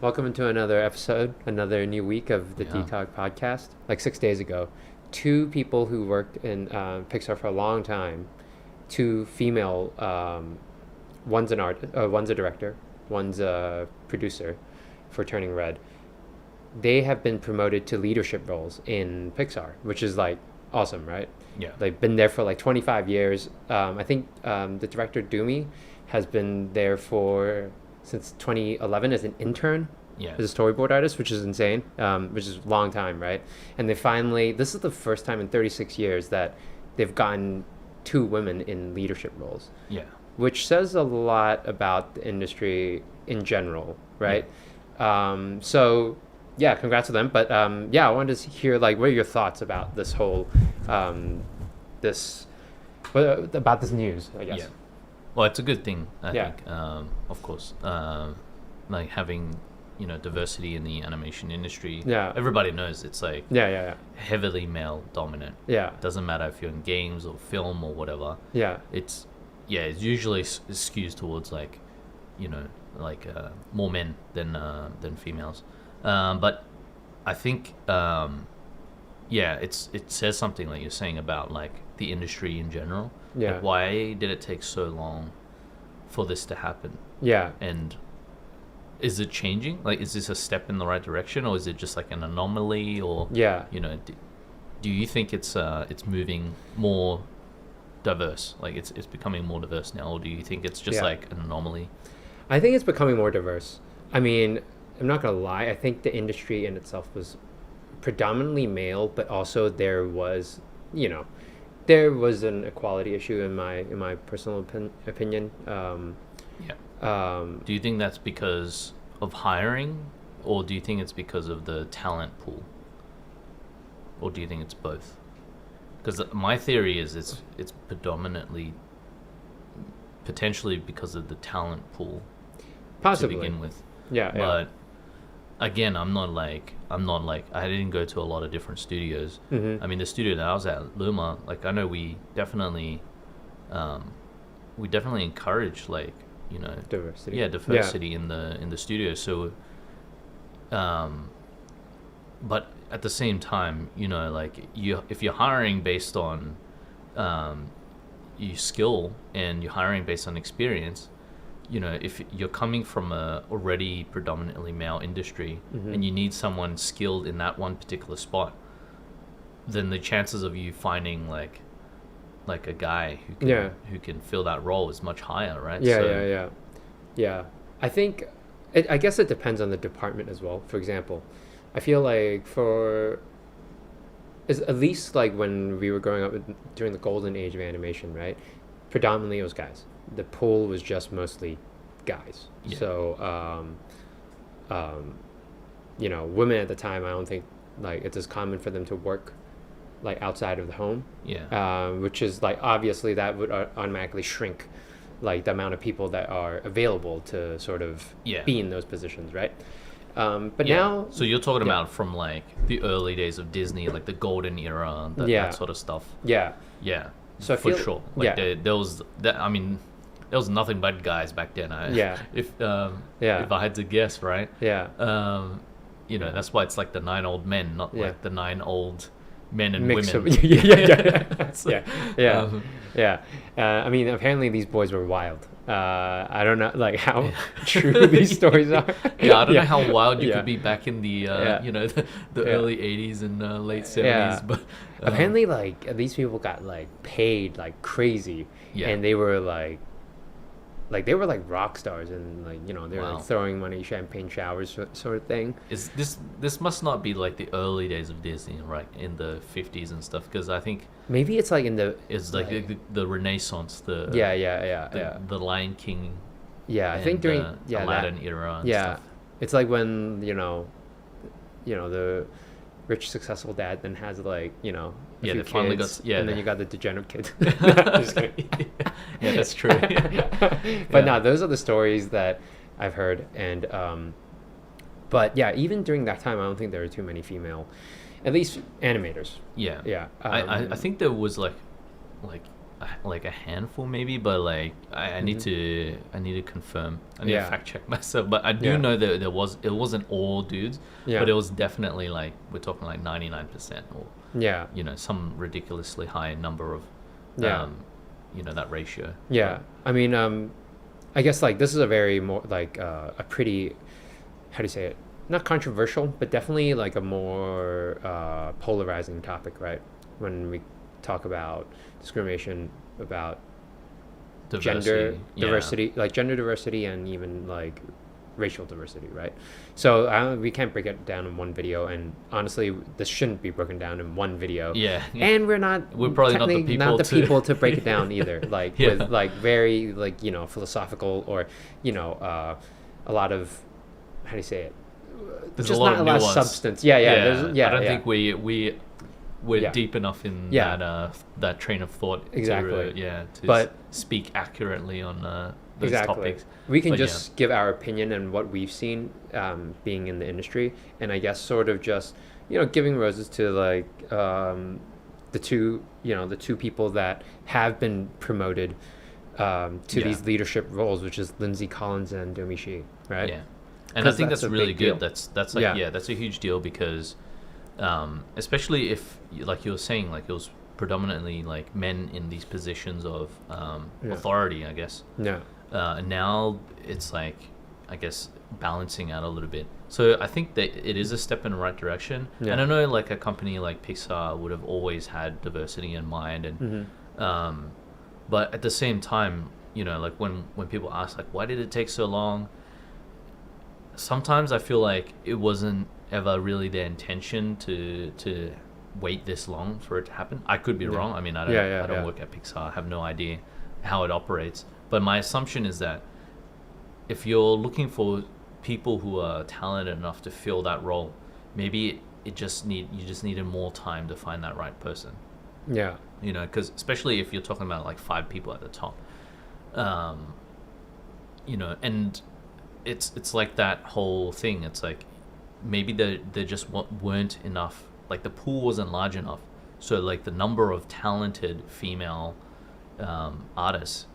Welcome to another episode, another new week of the Yeah. Decogged podcast. Like 6 days ago, two people who worked in Pixar for a long time, two female, one's a director, one's a producer for Turning Red. They have been promoted to leadership roles in Pixar, which is like awesome, right? Yeah. They've been there for like 25 years. I think the director Domee has been there for since 2011 as an intern, Yeah. as a storyboard artist, which is insane, which is a long time, right? And this is the first time in 36 years that they've gotten two women in leadership roles, Yeah. which says a lot about the industry in general, right? So yeah, congrats to them. But yeah, I wanted to hear like what are your thoughts about this whole this about this news, I guess. Yeah. Well, it's a good thing, I Yeah. think. Of course, like having diversity in the animation industry. Yeah. Everybody knows it's like Yeah. heavily male dominant. Yeah. Doesn't matter if you're in games or film or whatever. Yeah. It's usually skews towards like more men than females. But I think it says something like you're saying about like the industry in general. Yeah. Like, why did it take so long for this to happen? Yeah. And is it changing? Like, is this a step in the right direction, or is it just like an anomaly? Or Yeah. do you think it's moving more diverse? Like it's becoming more diverse now, or do you think it's just Yeah. like an anomaly? I think it's becoming more diverse. I mean, I'm not gonna lie. I think the industry in itself was predominantly male, but also there was an equality issue in my personal opinion. Yeah. Do you think that's because of hiring, or do you think it's because of the talent pool, or do you think it's both? Because my theory is it's predominantly potentially because of the talent pool Possibly. to begin with. Yeah. But again, I'm not like I didn't go to a lot of different studios. Mm-hmm. I mean, the studio that I was at, Luma, like I know we definitely encourage like Diversity. diversity in the studio. So but at the same time, like if you're hiring based on your skill and you're hiring based on experience, if you're coming from a already predominantly male industry, Mm-hmm. and you need someone skilled in that one particular spot, then the chances of you finding like a guy who can fill that role is much higher, right? Yeah. I think I guess it depends on the department as well. For example, I feel like at least like when we were growing up during the golden age of animation, right? Predominantly it was guys. The pool was just mostly guys. Yeah. So women at the time, I don't think like it's as common for them to work like outside of the home. Yeah. Which is like obviously that would automatically shrink like the amount of people that are available to sort of be in those positions, right? But now, so you're talking about from like the early days of Disney, like the golden era, that sort of stuff. Yeah. So I for feel, sure. Like there was that. I mean, there was nothing but guys back then. If I had to guess, right? Yeah. That's why it's like the 9 old men, not like the 9 old men and Mix women. of, yeah. So, Yeah. I mean, apparently these boys were wild. I don't know like how true these stories are. I don't know how wild you could be back in the the early 80s and late 70s, Yeah. but Apparently like these people got like paid like crazy, and they were like rock stars, and like they were like throwing money, champagne showers sort of thing. Is this must not be like the early days of Disney, right, in the 50s and stuff, because I think maybe it's like in the it's like the Renaissance, the the Lion King, I think during Aladdin era and stuff. It's like when the rich successful dad then has like a few they finally kids, got and then you got the degenerate kid. Just kidding. Yeah, that's true. But no, those are the stories that I've heard, and but yeah, even during that time I don't think there were too many female, at least animators. I think there was like like a handful maybe, but like I need to confirm. I need to fact check myself. But I do know that it wasn't all dudes, but it was definitely like we're talking like 99% or you know, some ridiculously high number of you know, that ratio. Yeah, I mean, I guess like this is a very more like a pretty, how do you say it? Not controversial, but definitely like a more polarizing topic, right? When we talk about discrimination, about gender diversity, like gender diversity, and even like racial diversity, right? So we can't break it down in one video, and honestly, this shouldn't be broken down in one video. And we're probably not the people to break it down either. Like with like very like, you know, philosophical or, you know, a lot of, how do you say it? There's just a lot not of a lot of nuance. substance. I don't think we're deep enough in that train of thought to speak accurately on those topics. We can just give our opinion and what we've seen being in the industry, and I guess sort of just, you know, giving roses to like the two people that have been promoted to these leadership roles, which is Lindsey Collins and Domee, right? Yeah. And I think that's really good. That's like that's a huge deal because especially if, like you were saying, like it was predominantly like men in these positions of authority, I guess. And now it's like, I guess, balancing out a little bit. So I think that it is a step in the right direction. And I know like a company like Pixar would have always had diversity in mind, and but at the same time, you know, like when people ask like, why did it take so long? Sometimes I feel like it wasn't ever really their intention to wait this long for it to happen. I could be wrong. I mean, I don't work at Pixar. I have no idea how it operates. But my assumption is that if you're looking for people who are talented enough to fill that role, maybe you just needed more time to find that right person. You know, because especially if you're talking about like 5 people at the top, you know, and it's like that whole thing. It's like maybe there just weren't enough, like the pool wasn't large enough, so like the number of talented female artists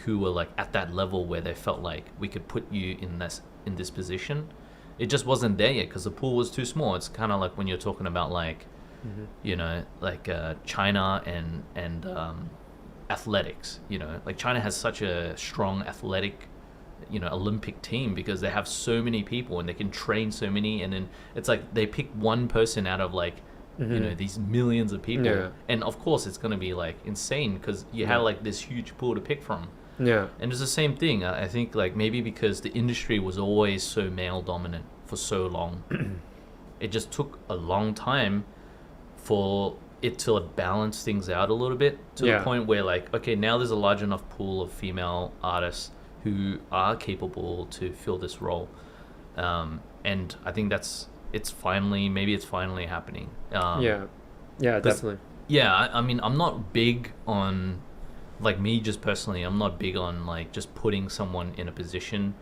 who were like at that level where they felt like we could put you in this position, it just wasn't there yet because the pool was too small. It's kind of like when you're talking about like you know, like China and athletics, you know, like China has such a strong athletic, you know, Olympic team because they have so many people and they can train so many, and then it's like they pick one person out of like you know, these millions of people, and of course it's going to be like insane because you had like this huge pool to pick from. And it's the same thing. I think like maybe because the industry was always so male dominant for so long, it just took a long time for it to balance things out a little bit to the point where like, okay, now there's a large enough pool of female artists who are capable to fill this role, and I think it's finally happening. Definitely. I mean, I'm not big on, like me just personally, I'm not big on like just putting someone in a position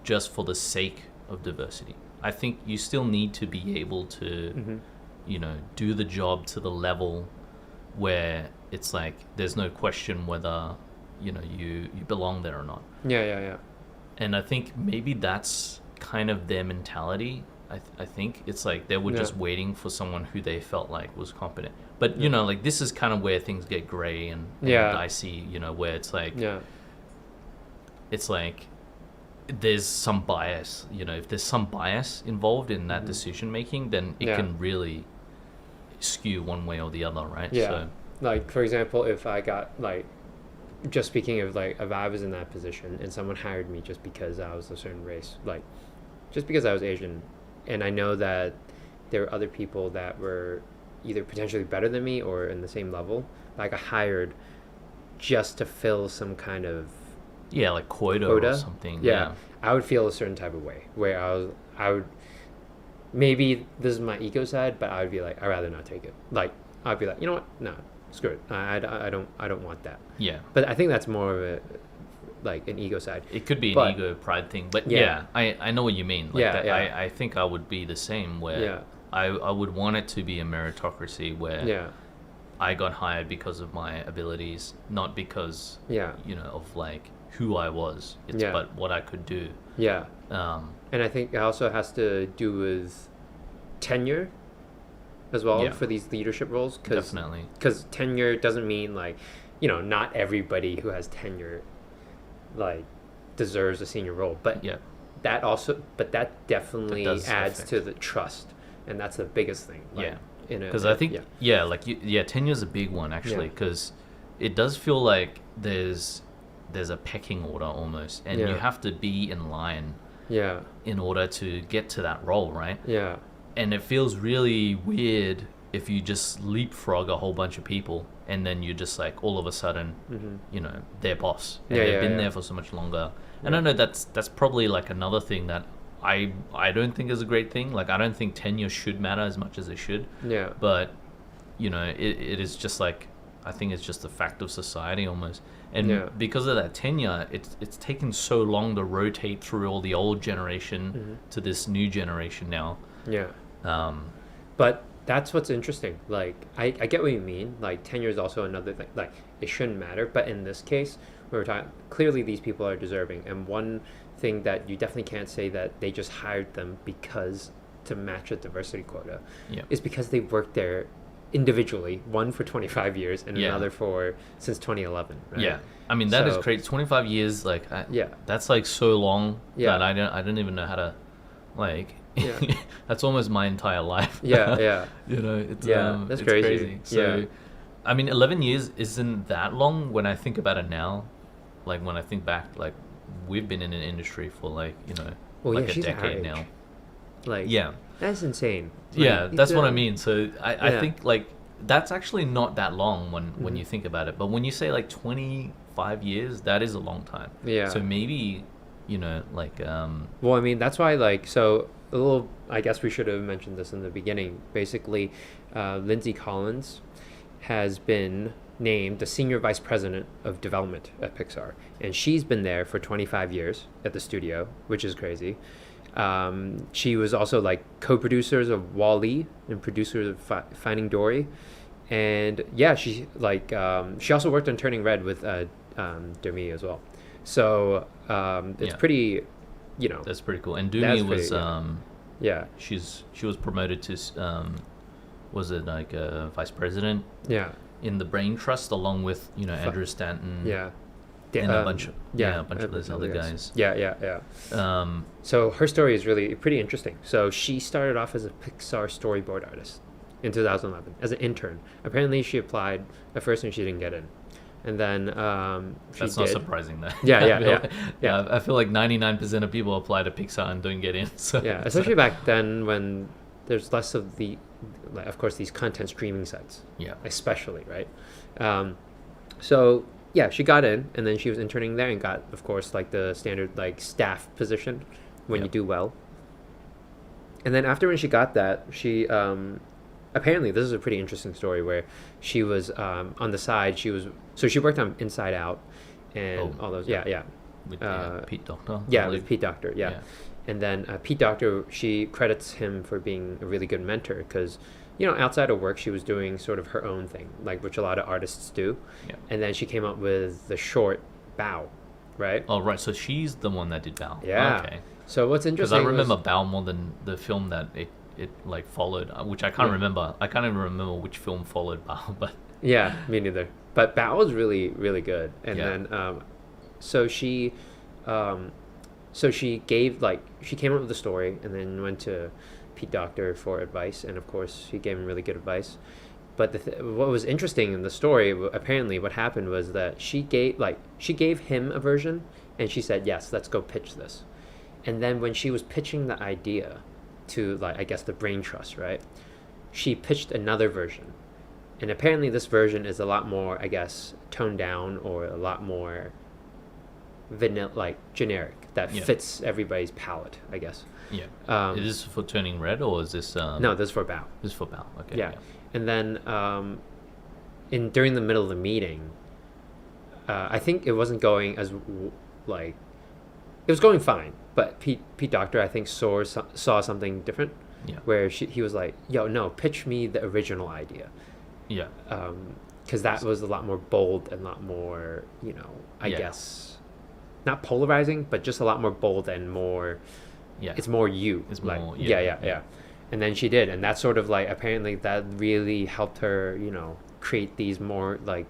just for the sake of diversity. I think you still need to be able to you know, do the job to the level where it's like there's no question whether, you know, you belong there or not. And I think maybe that's kind of their mentality. I think it's like they were just waiting for someone who they felt like was competent. But you know, like this is kind of where things get gray and dicey, you know, where it's like it's like there's some bias, you know, if there's some bias involved in that decision making, then it can really skew one way or the other, right? So, like for example, if I got like, just speaking of like, if I was in that position and someone hired me just because I was a certain race, like just because I was Asian, and I know that there were other people that were either potentially better than me or in the same level, like I hired just to fill some kind of like quota or something. I would feel a certain type of way where I would maybe this is my ego side, but I would be like, I'd rather not take it. Like I'd be like, you know what, no, screw it, I don't want that. But I think that's more of a like an ego side. It could be an ego pride thing, but I know what you mean. Like I think I would be the same where I would want it to be a meritocracy where I got hired because of my abilities, not because Yeah. of like who I was. It's Yeah. but what I could do. Yeah. Um, And I think it also has to do with tenure as well Yeah. for these leadership roles. Definitely. Because tenure doesn't mean like, not everybody who has tenure like deserves a senior role. But Yeah. that definitely That does adds affect. to the trust. And that's the biggest thing. Like, Yeah. in a, Because I think yeah. tenure's a big one actually, Yeah. because it does feel like there's a pecking order almost, and you Yeah. have to be in line Yeah. in order to get to that role, right? Yeah. And it feels really weird if you just leapfrog a whole bunch of people and then you're just like all of a sudden Mm-hmm. their boss, and Yeah, they've yeah, been yeah. there for so much longer. And Yeah. I know that's probably like another thing that I don't think is a great thing. Like I don't think tenure should matter as much as it should, Yeah. but it is just like, I think it's just a fact of society almost. And Yeah. because of that tenure, it's taken so long to rotate through all the old generation to this new generation now. Yeah. Um, But that's what's interesting. Like, I get what you mean. Like, tenure is also another thing. Like, it shouldn't matter. But in this case, we're talking, clearly these people are deserving. And one thing that you definitely can't say that they just hired them because to match a diversity quota Yeah. is because they worked there individually, one for 25 years and Yeah. another for since 2011. Right? Yeah, I mean that is So- crazy. 25 years, like Yeah. that's like so long Yeah. that I don't even know how to, like. Yeah. That's almost my entire life. Yeah, yeah. It's Yeah, that's it's crazy. So, Yeah. I mean, 11 years isn't that long when I think about it now. Like when I think back, like we've been in an industry for like Well, like yeah, a she's our decade age. now. Like, Yeah. that's insane. Yeah, Like, that's it's what I a- mean. So I Yeah. think like that's actually not that long when Mm-hmm. you think about it. But when you say like 25 years, that is a long time. Yeah. So maybe like Well, I mean, that's why, like, so a little, I guess we should have mentioned this in the beginning. Basically, Lindsey Collins has been named the Senior Vice President of Development at Pixar. And she's been there for 25 years at the studio, which is crazy. She was also, like, co-producers of Wall-E and producer of Finding Dory. And, yeah, she also worked on Turning Red with Domee as well. So it's Yeah. pretty, that's pretty cool. And That's Domee was pretty, yeah. she was promoted to was it like vice president Yeah. in the Brain Trust along with Andrew Stanton. Yeah. And a bunch of a bunch of those other guys. Yeah. So her story is really pretty interesting. So she started off as a Pixar storyboard artist in 2011 as an intern. Apparently she applied at first and she didn't get in. And then she That's did. not surprising though. Yeah, I feel yeah. like, I feel like 99% of people apply to Pixar and don't get in. So Yeah, especially back then when there's less of of course, these content streaming sites. Yeah. Especially, right? So yeah, she got in, and then she was interning there and got, of course, like the standard like staff position when you Yep. do well. And then after when she got that, she apparently this is a pretty interesting story where she was on the side. She worked on Inside Out and all those. Yeah. With Pete Docter. I Yeah, believe. with Pete Docter. Yeah. And then Pete Docter, she credits him for being a really good mentor because, outside of work, she was doing sort of her own thing, like which a lot of artists do. Yeah. And then she came up with the short Bow, right? Oh right, so she's the one that did Bao. Yeah. Okay. So what's Because interesting I remember was, Bao more than the film that it like followed, which I can't Yeah. remember. I can't even remember which film followed Bao, but yeah, me neither. But Bow was really, really good. And Yeah. then, so she gave, she came up with the story and then went to Pete Docter for advice. And of course, he gave him really good advice. But what was interesting in the story, apparently what happened was that she gave him a version and she said, yes, let's go pitch this. And then when she was pitching the idea to, I guess, the Brain Trust, right? She pitched another version. And apparently this version is a lot more, I guess, toned down or a lot more vanilla, generic, that Yeah. fits everybody's palate, I guess. yeah. Is this for Turning Red or is this No, this is for Bao. This is for Bao. Okay. Yeah. And then during the middle of the meeting, I think it wasn't going as it was going fine, but Pete Docter, I think, saw something different. Yeah. Where he was like, yo, no, pitch me the original idea. Yeah. Because that was a lot more bold and a lot more, I Yeah. guess, not polarizing, but just a lot more bold and more, Yeah. it's more you. It's like, more- yeah, yeah, yeah, yeah. And then she did. And that's sort of like, apparently that really helped her, create these more like,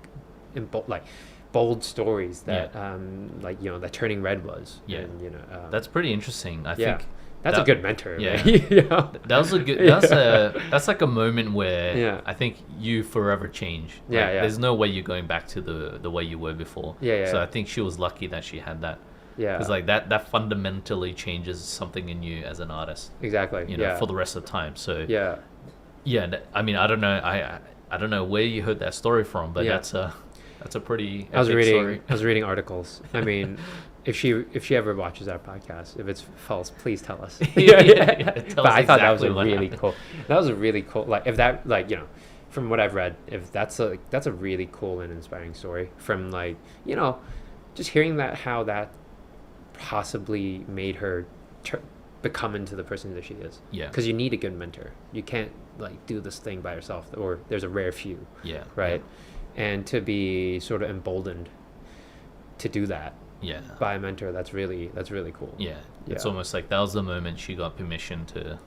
bold stories that, that Turning Red was. Yeah. And, That's pretty interesting. I yeah. think That's a good mentor. Yeah. Man. that was a good. That's like a moment where Yeah. I think you forever change. Yeah, Like, yeah. There's no way you're going back to the way you were before. Yeah, yeah, So yeah. I think she was lucky that she had that. Yeah. Because like that fundamentally changes something in you as an artist. Exactly. For the rest of the time. So Yeah. I mean, I don't know. I don't know where you heard that story from, but Yeah. that's a pretty. I was epic reading. story. I was reading articles. I mean, if she ever watches our podcast, if it's false, please tell us. Yeah, tell But us I thought that was exactly a what really happened. cool. That was a really cool. Like if that from what I've read, if that's a really cool and inspiring story. From like just hearing how that possibly made her become into the person that she is. Yeah. Because you need a good mentor. You can't like do this thing by yourself, or there's a rare few. Yeah. Right. And to be sort of emboldened to do that Yeah. by a mentor, that's really cool. Yeah. It's Yeah. almost like that was the moment she got permission to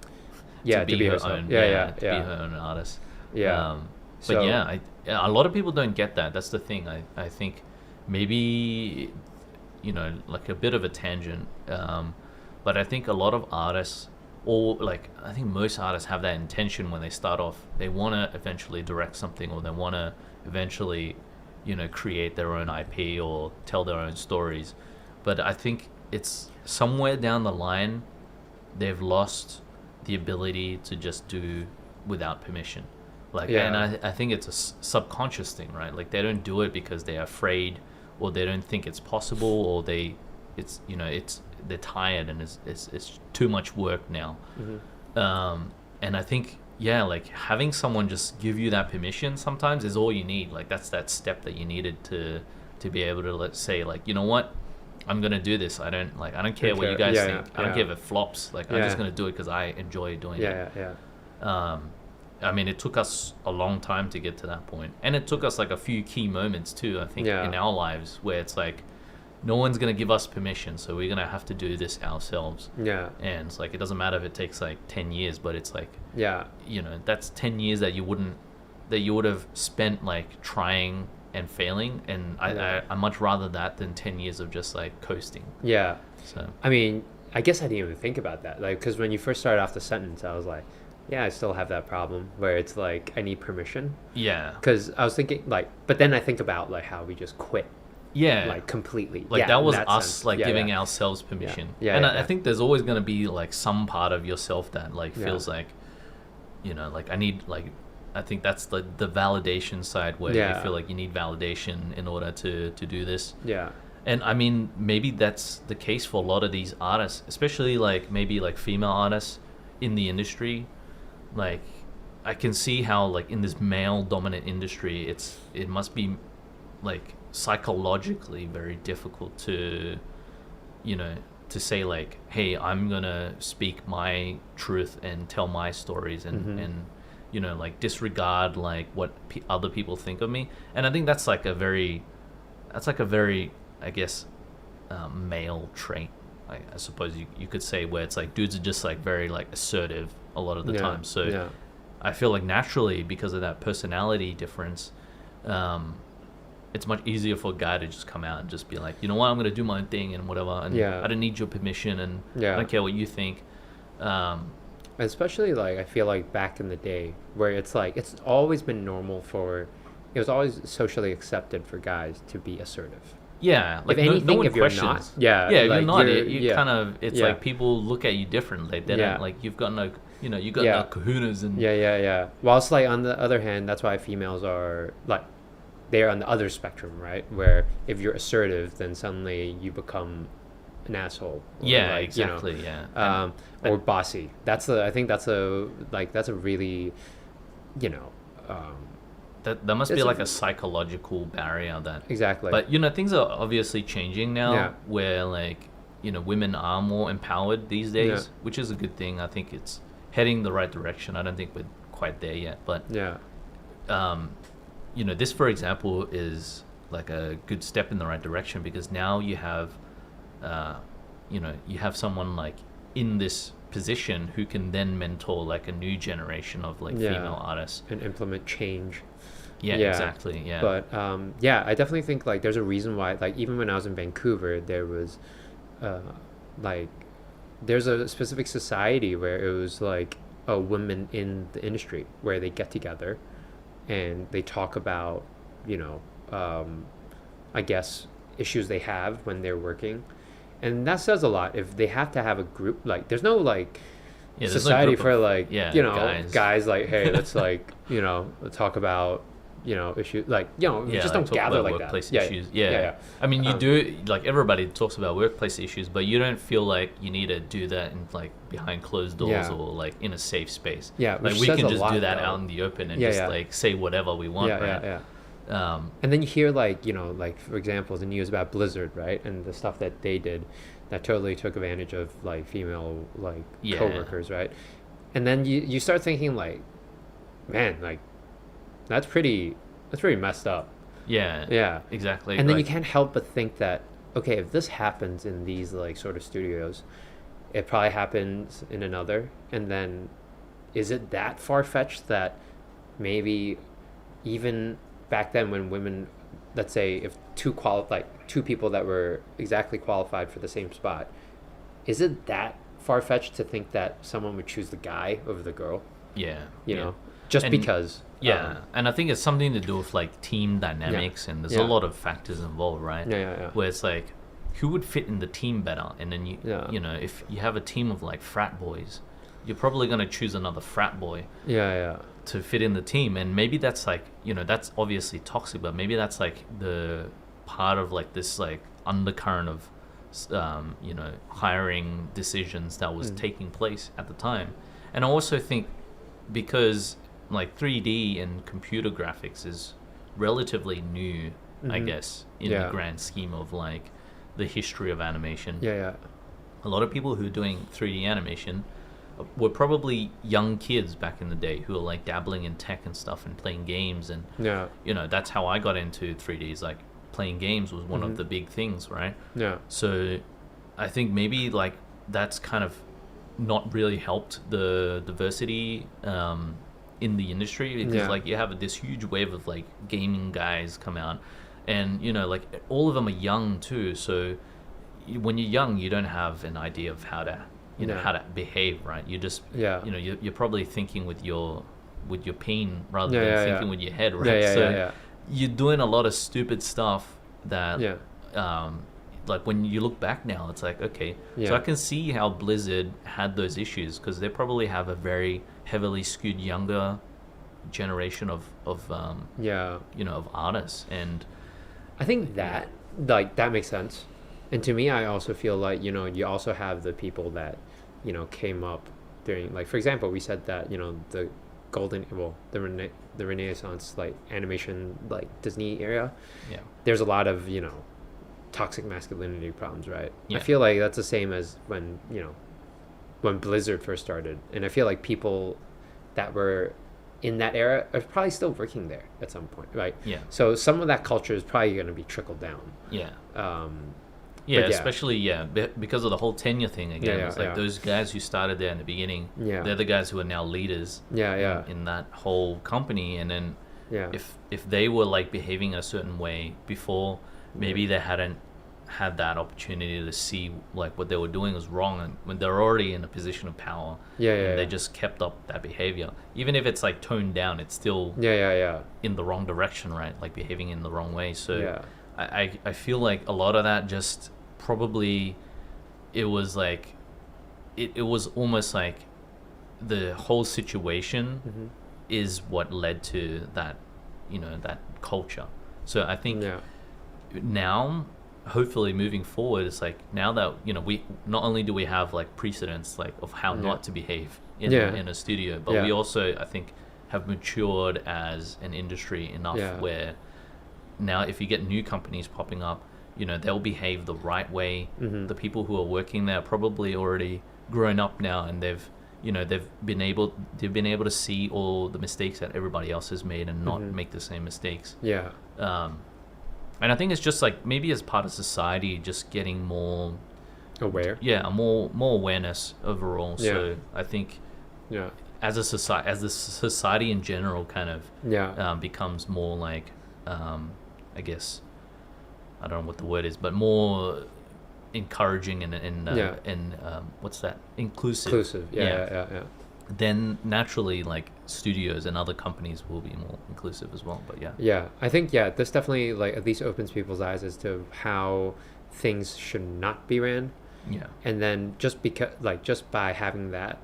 to be her herself. own, Yeah. to be her own artist. Yeah. But So- a lot of people don't get that. That's the thing. I think maybe like a bit of a tangent, but I think a lot of artists, or like I think most artists have that intention when they start off. They want to eventually direct something, or they want to eventually create their own IP or tell their own stories. But I think it's somewhere down the line they've lost the ability to just do without permission. Like, Yeah. and I think it's a subconscious thing, right? Like they don't do it because they're afraid, or they don't think it's possible, or they're tired and it's too much work now. Mhm. And I think like having someone just give you that permission sometimes is all you need. Like that's that step that you needed to be able to say like, you know what, I'm gonna do this. I don't care what you guys Yeah, think. yeah, I don't yeah. care if it flops. Like I'm Yeah. just gonna do it because I enjoy doing it. Yeah. I mean, it took us a long time to get to that point, and it took us like a few key moments too. I think Yeah. in our lives where it's like, no one's gonna give us permission, so we're gonna have to do this ourselves. Yeah. And it's like it doesn't matter if it takes like 10 years, but it's like Yeah. that's 10 years that you would have spent like trying and failing, and Yeah. I much rather that than 10 years of just like coasting. Yeah. So I mean, I guess I didn't even think about that. Like, because when you first started off the sentence, I was like, yeah, I still have that problem where it's like I need permission. yeah, Because I was thinking like, but then I think about like how we just quit yeah, like completely. like Yeah, that in was that us sense. like Yeah, giving yeah. ourselves permission. Yeah, And yeah, I yeah. think there's always going to be like some part of yourself that like Yeah. feels like like I need like I think that's the validation side where Yeah. you feel like you need validation in order to do this. Yeah. And I mean, maybe that's the case for a lot of these artists, especially like maybe like female artists in the industry. Like I can see how like in this male dominant industry, it must be like psychologically very difficult to to say like, hey, I'm gonna speak my truth and tell my stories and Mhm. and like disregard like what other people think of me. And I think that's like a very I guess male trait, I suppose you could say, where it's like dudes are just like very like assertive a lot of the Yeah. time. So Yeah. I feel like naturally, because of that personality difference, it's much easier for a guy to just come out and just be like, you know what, I'm gonna do my own thing and whatever, and Yeah. I don't need your permission, and Yeah. I don't care what you think. Especially like I feel like back in the day where it's like it was always socially accepted for guys to be assertive. Yeah, like If anything, no one if you're questions. not, yeah, yeah, like you're not. you're- You yeah. kind of, it's Yeah. like people look at you differently. They Yeah. don't like you've got no, you got Yeah. no kahunas and Yeah. Whilst like on the other hand, that's why females are like they're on the other spectrum, right? Where if you're assertive, then suddenly you become an asshole. Or yeah, like, exactly, yeah. Or bossy. I think that's a really, That must be it's a- like a psychological barrier that. exactly. But things are obviously changing now, Yeah. where like women are more empowered these days, Yeah. which is a good thing. I think it's heading the right direction. I don't think we're quite there yet, but yeah. this, for example, is like a good step in the right direction, because now you have, you have someone like in this position who can then mentor like a new generation of like female artists and implement change. Yeah, exactly. Yeah. But I definitely think like there's a reason why, like, even when I was in Vancouver, there was like there's a specific society where it was like a women in the industry where they get together and they talk about, I guess, issues they have when they're working. And that says a lot. If they have to have a group, like, there's no like society for like, guys like, hey, let's like, talk about, issues, like, just don't gather like workplace that. Issues. Yeah. I mean, you do, like, everybody talks about workplace issues, but you don't feel like you need to do that in like behind closed doors or like in a safe space. Yeah, like we can just do that out in the open and like say whatever we want. And then you hear like, like, for example, the news about Blizzard, right, and the stuff that they did that totally took advantage of like female like coworkers, right? And then you start thinking like, man, like that's pretty messed up. Yeah, exactly. And then you can't help but think that, okay, if this happens in these like sort of studios, it probably happens in another. And then is it that far-fetched that maybe even back then when women, let's say if two people that were exactly qualified for the same spot, is it that far-fetched to think that someone would choose the guy over the girl? Just because. And I think it's something to do with like team dynamics, and there's a lot of factors involved, right? Where it's like, who would fit in the team better? And then if you have a team of like frat boys, you're probably going to choose another frat boy to fit in the team. And maybe that's like, that's obviously toxic, but maybe that's like the part of like this like undercurrent of hiring decisions that was taking place at the time. And I also think because like 3D and computer graphics is relatively new, I guess, in the grand scheme of like the history of animation. A lot of people who are doing 3D animation were probably young kids back in the day who were like dabbling in tech and stuff and playing games, and that's how I got into 3D. Is like playing games was one of the big things, right? So I think maybe like that's kind of not really helped the diversity in the industry, because like you have this huge wave of like gaming guys come out, and like all of them are young too, so when you're young you don't have an idea of how to how to behave, right? You just you're probably thinking with your peen rather than thinking with your head, right? You're doing a lot of stupid stuff that like when you look back now, it's like, okay, so I can see how Blizzard had those issues, because they probably have a very heavily skewed younger generation of artists, and I think that like that makes sense. And to me, I also feel like you also have the people that came up during, like, for example, we said that the the Renaissance like animation, like Disney era, there's a lot of toxic masculinity problems, right? I feel like that's the same as when when Blizzard first started, and I feel like people that were in that era are probably still working there at some point, right? So some of that culture is probably going to be trickled down. Especially because of the whole tenure thing again. It's like those guys who started there in the beginning, they're the guys who are now leaders in that whole company. And then if they were like behaving a certain way before, maybe they hadn't had that opportunity to see like what they were doing was wrong, and when they're already in a position of power, they just kept up that behavior, even if it's like toned down, it's still in the wrong direction, right? Like behaving in the wrong way. So I feel like a lot of that just probably it was like it was almost like the whole situation is what led to that that culture. So I think now, hopefully moving forward, it's like now that we not only do we have like precedents like of how not to behave in a studio, but we also, I think, have matured as an industry enough where now if you get new companies popping up, they'll behave the right way. The people who are working there are probably already grown up now, and they've they've been able to see all the mistakes that everybody else has made and not make the same mistakes. Yeah. And I think it's just like maybe as part of society, just getting more aware. Yeah, more awareness overall. Yeah. So I think as the society in general kind of becomes more like I guess I don't know what the word is, but more encouraging and what's that, inclusive. Yeah. Then naturally like studios and other companies will be more inclusive as well. But I think this definitely like at least opens people's eyes as to how things should not be ran. And then just by having that,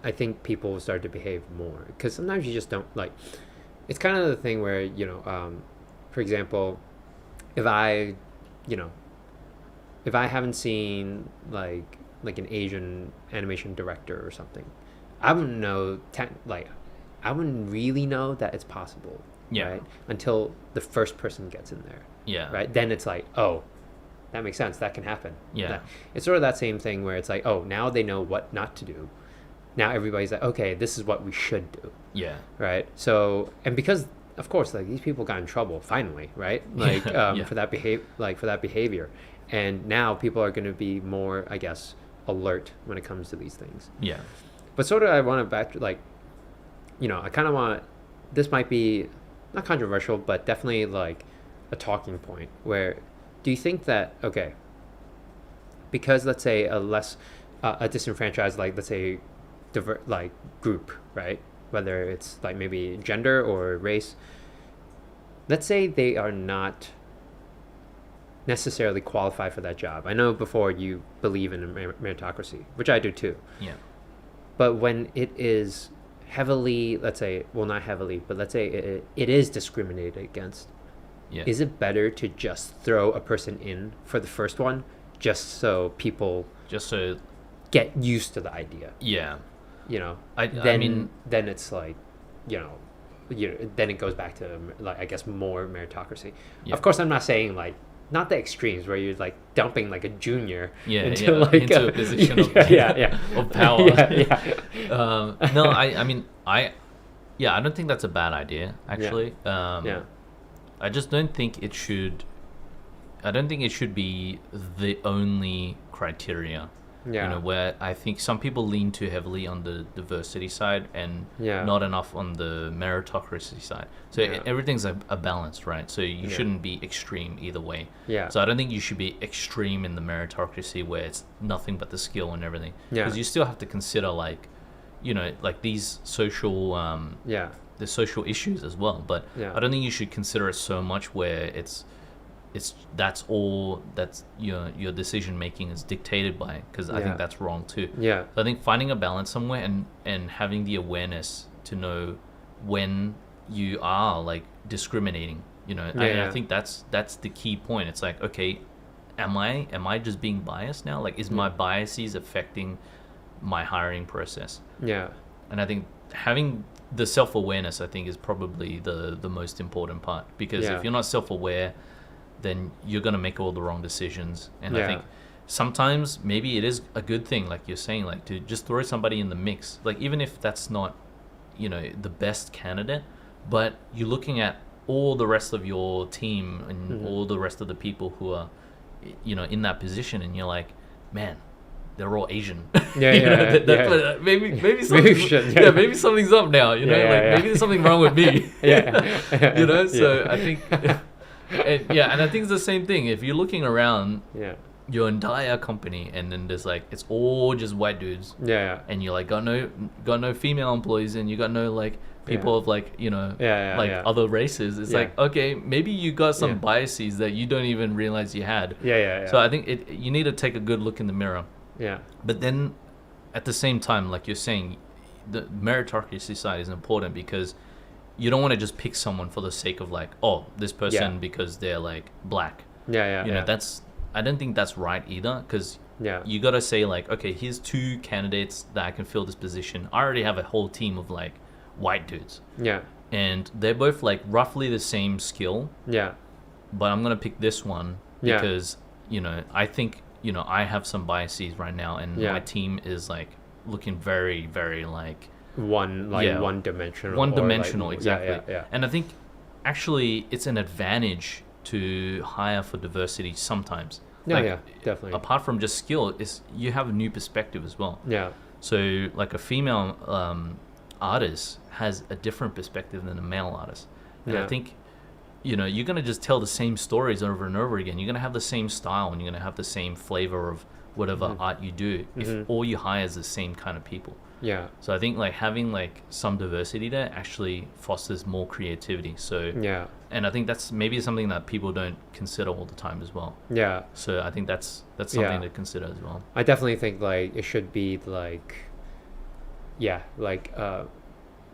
I think people will start to behave more, because sometimes you just don't like, it's kind of the thing where for example, if I haven't seen like an Asian animation director or something, I wouldn't know I wouldn't really know that it's possible, right? Until the first person gets in there, right? Then it's like, oh, that makes sense, that can happen. It's sort of that same thing where it's like, oh, now they know what not to do. Now everybody's like, okay, this is what we should do. Right. So, and because of course like these people got in trouble finally, right? Like for that behavior, and now people are going to be more, I guess, alert when it comes to these things. But sort of I want to I kind of want, this might be not controversial, but definitely like a talking point, where do you think that, okay, because let's say a disenfranchised, like let's say group, right? Whether it's like maybe gender or race, let's say they are not necessarily qualified for that job. I know before you believe in a meritocracy, which I do too. But when it is heavily, let's say, well, not heavily, but let's say it is discriminated against, is it better to just throw a person in for the first one, just so people get used to the idea? Then it's like, then it goes back to like, I guess, more meritocracy. Of course, I'm not saying like, not the extremes where you're like dumping like a junior into a position of power. No, I don't think that's a bad idea, actually. I just don't think it should be the only criteria. Where I think some people lean too heavily on the diversity side and not enough on the meritocracy side. So everything's a balance, right? So you shouldn't be extreme either way. So I don't think you should be extreme in the meritocracy where it's nothing but the skill and everything. Because you still have to consider like, like these social the social issues as well. But I don't think you should consider it so much where that's your decision making is dictated by, because I think that's wrong too. So I think finding a balance somewhere and having the awareness to know when you are like discriminating, I think that's the key point. It's like, okay, am I just being biased now? Like, is my biases affecting my hiring process? And I think having the self-awareness, I think, is probably the most important part, because if you're not self-aware, then you're going to make all the wrong decisions. And I think sometimes maybe it is a good thing, like you're saying, like to just throw somebody in the mix, like even if that's not the best candidate, but you're looking at all the rest of your team and all the rest of the people who are in that position, and you're like, man, they're all Asian. Maybe something's up now. Maybe there's something wrong with me. So I think and I think it's the same thing. If you're looking around your entire company, and then there's like, it's all just white dudes, and you're like, got no female employees, and you got no like people of like other races. It's like, okay, maybe you got some biases that you don't even realize you had. So I think you need to take a good look in the mirror. But then at the same time, like you're saying, the meritocracy side is important, because you don't want to just pick someone for the sake of like, oh, this person because they're like black. That's, I don't think that's right either, because you got to say like, okay, here's 2 candidates that I can fill this position. I already have a whole team of like white dudes. And they're both like roughly the same skill. But I'm going to pick this one because, I think, I have some biases right now, and my team is like looking very, very like one dimensional. One dimensional, like, exactly. Yeah. And I think actually it's an advantage to hire for diversity sometimes. Yeah, definitely. Apart from just skill, is you have a new perspective as well. Yeah. So like a female artist has a different perspective than a male artist. And I think, you know, you're going to just tell the same stories over and over again. You're going to have the same style and you're going to have the same flavor of whatever art you do if all you hire is the same kind of people. Yeah. So I think like having like some diversity there actually fosters more creativity. So yeah. And I think that's maybe something that people don't consider all the time as well. Yeah. So I think that's something to consider as well. I definitely think like it should be like,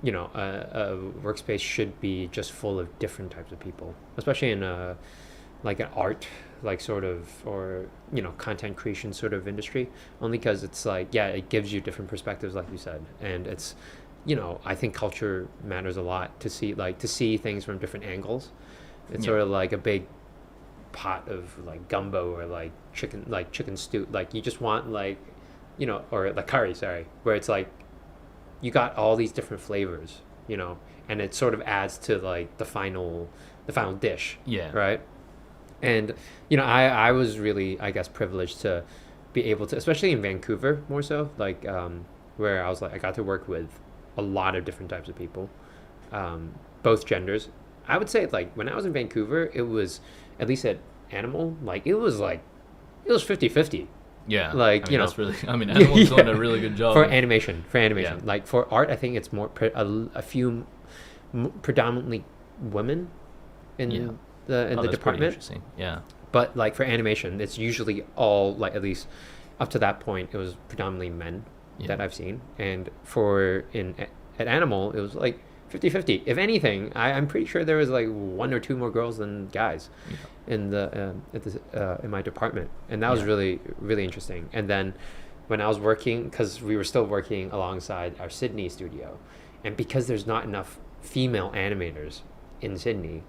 you know, a workspace should be just full of different types of people, especially in like an art, like sort of, or, you know, content creation sort of industry, only because it's like, it gives you different perspectives, like you said. And it's, you know, I think culture matters a lot to see things from different angles. It's sort of like a big pot of like gumbo or like chicken stew. Like you just want like, you know, or like curry, where it's like, you got all these different flavors, you know, and it sort of adds to like the final dish. Yeah. Right. And, you know, I was really, I guess, privileged to be able to, especially in Vancouver more so, like where I was like, I got to work with a lot of different types of people, both genders. I would say like when I was in Vancouver, it was, at least at Animal, like it was 50-50. Yeah, like, you know, that's really. I mean, Animal's doing a really good job for animation. Like for art, I think it's more a few predominantly women in the department. Interesting. Yeah, but like for animation, it's usually all, like, at least up to that point, it was predominantly men that I've seen. And at Animal, it was like 50-50. If anything, I'm pretty sure there was like one or two more girls than guys in in my department, and that was really, really interesting. And then when I was working, because we were still working alongside our Sydney studio, and because there's not enough female animators in Sydney,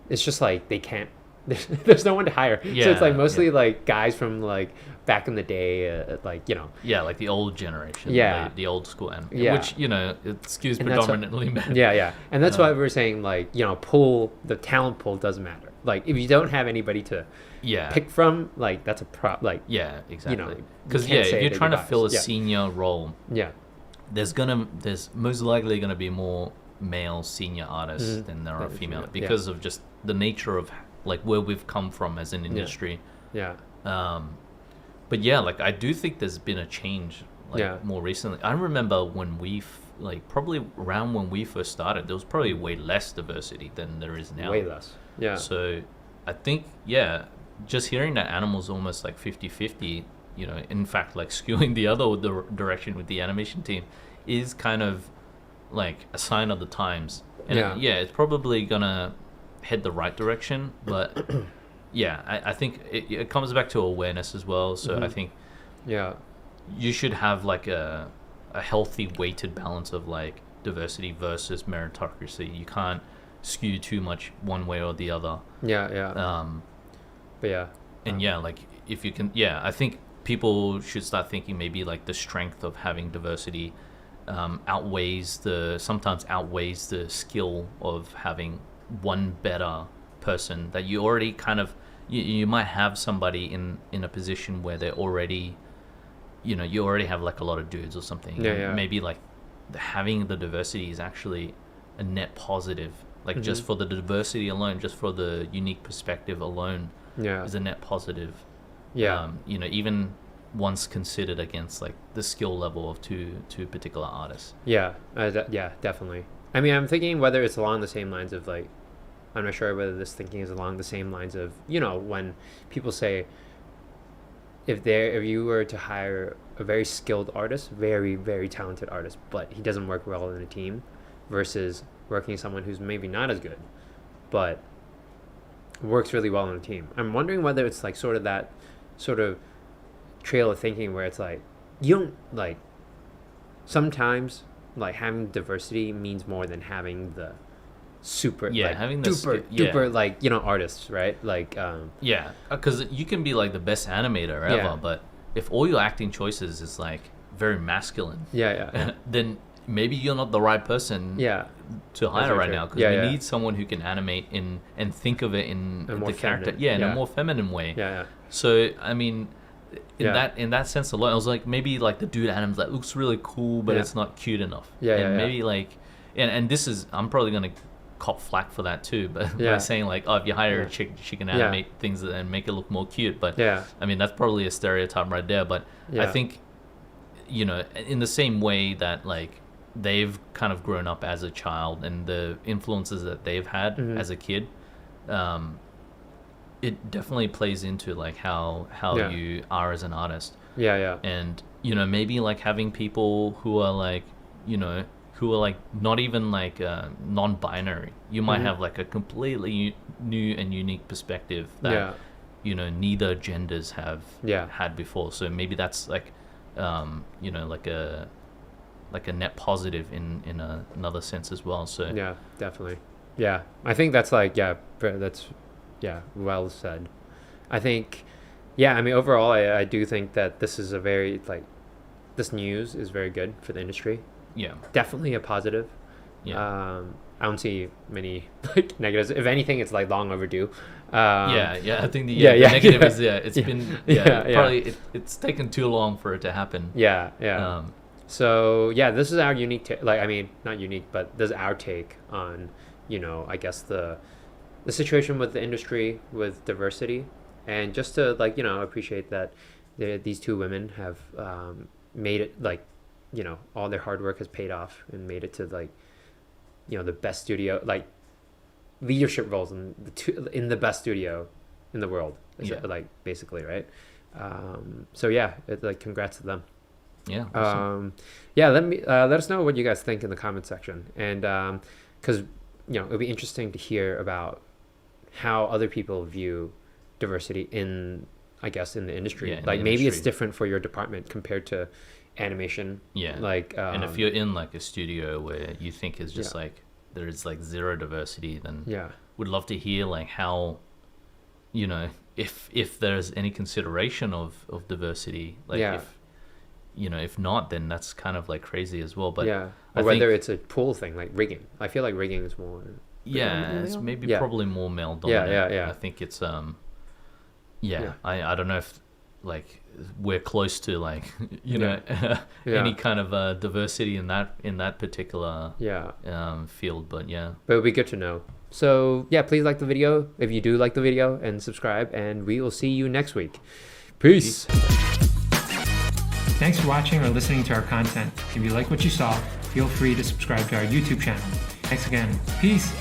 it's just like they can't. There's no one to hire, so it's like mostly like guys from like back in the day, like, you know. Yeah, like the old generation. The old school anime. Yeah. Which, you know, it skews predominantly men. Yeah. And that's why we were saying, like, you know, the talent pool doesn't matter. Like, if you don't have anybody to pick from, like, that's a like. Yeah, exactly. You know, because if you're trying to fill a senior role, there's most likely gonna be more male senior artists than there are female, because of just the nature of like where we've come from as an industry. But yeah, like I do think there's been a change more recently. I remember when probably around when we first started, there was probably way less diversity than there is now. Way less. Yeah. So I think, just hearing that Animal's almost like 50-50, you know, in fact, like skewing the other direction with the animation team is kind of like a sign of the times. And it's probably gonna head the right direction, but I think it comes back to awareness as well. So I think you should have like a healthy weighted balance of like diversity versus meritocracy. You can't skew too much one way or the other. Like if you can, I think people should start thinking maybe like the strength of having diversity sometimes outweighs the skill of having one better person that you already kind of you might have somebody in a position where they're already, you know, you already have like a lot of dudes or something. Maybe like having the diversity is actually a net positive, like just for the diversity alone, just for the unique perspective alone is a net positive. You know, even once considered against like the skill level of two particular artists. Definitely. I mean, I'm thinking whether it's along the same lines of like, I'm not sure whether this thinking is along the same lines of, you know, when people say if you were to hire a very skilled artist, very, very talented artist, but he doesn't work well in a team, versus working with someone who's maybe not as good, but works really well in a team. I'm wondering whether it's like sort of that sort of trail of thinking where it's like, you don't like, sometimes like having diversity means more than having the super having the duper like, you know, artists, right? Like because you can be like the best animator ever, but if all your acting choices is like very masculine, Yeah. then maybe you're not the right person Yeah. to hire right now, because Yeah, we yeah. need someone who can animate and think of it in A more the character, feminine, in yeah. a more feminine way. Yeah. So I mean, Yeah. in that sense alone, I was like, maybe like the dude Adams that looks really cool, but Yeah. it's not cute enough. Yeah, and yeah, yeah. maybe like, and this is, I'm probably gonna cop flack for that too, but Yeah. by saying like, oh, if you hire Yeah. a chick, she can Yeah. animate things and make it look more cute. But Yeah. I mean, that's probably a stereotype right there. But Yeah. I think, you know, in the same way that like they've kind of grown up as a child and the influences that they've had Mhm. as a kid, it definitely plays into like how Yeah. you are as an artist. Yeah. And you know, maybe like having people who are like, you know, who are like not even like non-binary. You might Mhm. have like a completely new and unique perspective that Yeah. you know neither genders have Yeah. had before. So maybe that's like you know, like a net positive in another sense as well. So Yeah, definitely. Yeah, I think that's like, that's, well said. I think, I mean, overall, I do think that this is a very, like, this news is very good for the industry. yeah, Definitely a positive. yeah. I don't see many, like, negatives. If anything, it's, like, long overdue. Yeah. I think the yeah, negative yeah. is it's Yeah. been Yeah. probably it's taken too long for it to happen. Yeah. So, this is our unique like, I mean, not unique, but this is our take on, you know, I guess the situation with the industry, with diversity, and just to, like, you know, appreciate that these two women have made it, like, you know, all their hard work has paid off and made it to, like, you know, the best studio, like, leadership roles in the best studio in the world, like, basically, right? So like, congrats to them. Yeah. Awesome. Let us know what you guys think in the comment section, and because you know, it'll be interesting to hear about how other people view diversity in, I guess, in the industry. Yeah, in like the maybe it's industry. different for your department compared to animation. Yeah. Like And if you're in like a studio where you think is just Yeah. like there's like zero diversity, then yeah would love to hear like how, you know, if there's any consideration of diversity, like Yeah. if, you know, if not, then that's kind of like crazy as well. But or I whether think, it's a pull thing, like rigging. I feel like rigging is more it's maybe Yeah. probably more male dominant. Yeah. I think it's Yeah. I don't know if like we're close to like you know Yeah. any kind of diversity in that particular field, but But it would be good to know. So please like the video if you do like the video, and subscribe, and we will see you next week. Peace. Thanks for watching or listening to our content. If you like what you saw, feel free to subscribe to our YouTube channel. Thanks again. Peace.